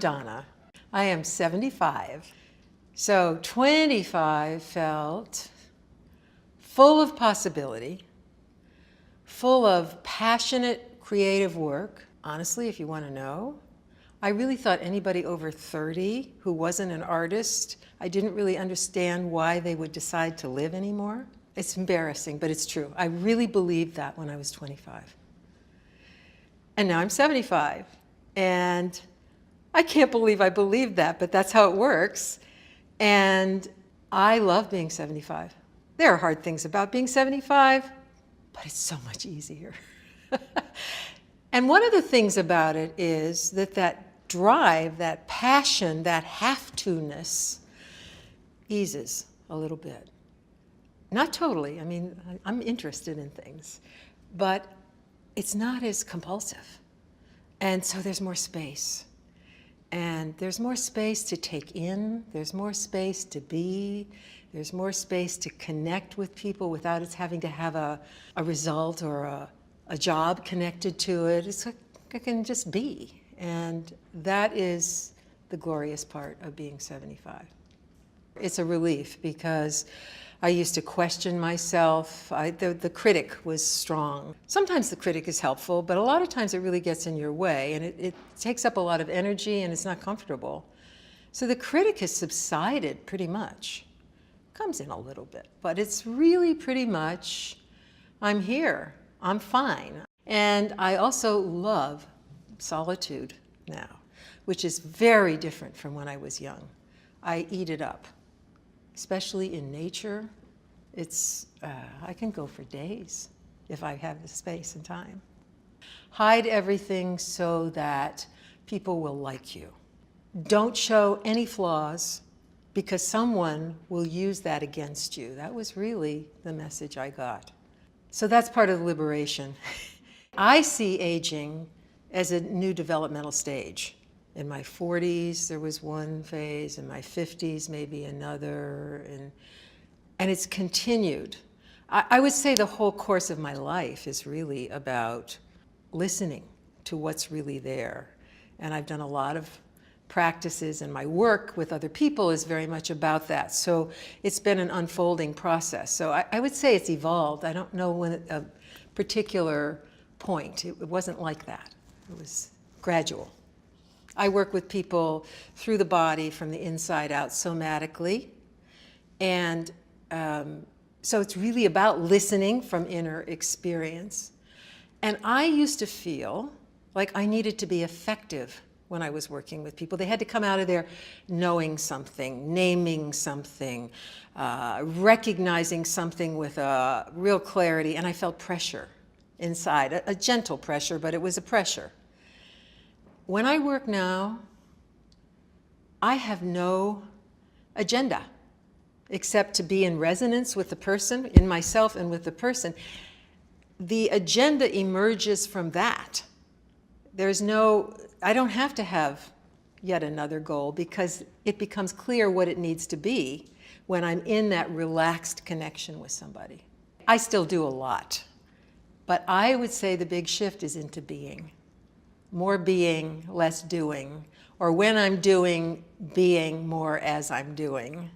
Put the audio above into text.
Donna. I am 75. So 25 felt full of possibility, full of passionate creative work. Honestly, if you want to know, I really thought anybody over 30 who wasn't an artist, I didn't really understand why they would decide to live anymore. It's embarrassing, but it's true. I really believed that when I was 25. And now I'm 75. And I can't believe I believed that, but that's how it works. And I love being 75. There are hard things about being 75, but it's so much easier. And one of the things about it is that drive, that passion, that have-to-ness eases a little bit. Not totally. I mean, I'm interested in things, but it's not as compulsive. And so there's more space. And there's more space to take in. There's more space to be. There's more space to connect with people without it having to have a result or a job connected to it. It's like I can just be. And that is the glorious part of being 75. It's a relief because I used to question myself. The critic was strong. Sometimes the critic is helpful, but a lot of times it really gets in your way, and it takes up a lot of energy, and it's not comfortable. So the critic has subsided pretty much. Comes in a little bit, but it's really pretty much, I'm here, I'm fine. And I also love solitude now, which is very different from when I was young. I eat it up. Especially in nature, I can go for days if I have the space and time. Hide everything so that people will like you. Don't show any flaws because someone will use that against you. That was really the message I got. So that's part of the liberation. I see aging as a new developmental stage. In my 40s, there was one phase. In my 50s, maybe another. And it's continued. I would say the whole course of my life is really about listening to what's really there. And I've done a lot of practices, and my work with other people is very much about that. So it's been an unfolding process. So I would say it's evolved. I don't know when a particular point. It wasn't like that. It was gradual. I work with people through the body from the inside out somatically. And so it's really about listening from inner experience. And I used to feel like I needed to be effective when I was working with people. They had to come out of there knowing something, naming something, recognizing something with a real clarity. And I felt pressure inside, a gentle pressure, but it was a pressure. When I work now, I have no agenda except to be in resonance with the person, in myself and with the person. The agenda emerges from that. I don't have to have yet another goal because it becomes clear what it needs to be when I'm in that relaxed connection with somebody. I still do a lot, but I would say the big shift is into being. More being, less doing, or when I'm doing, being more as I'm doing.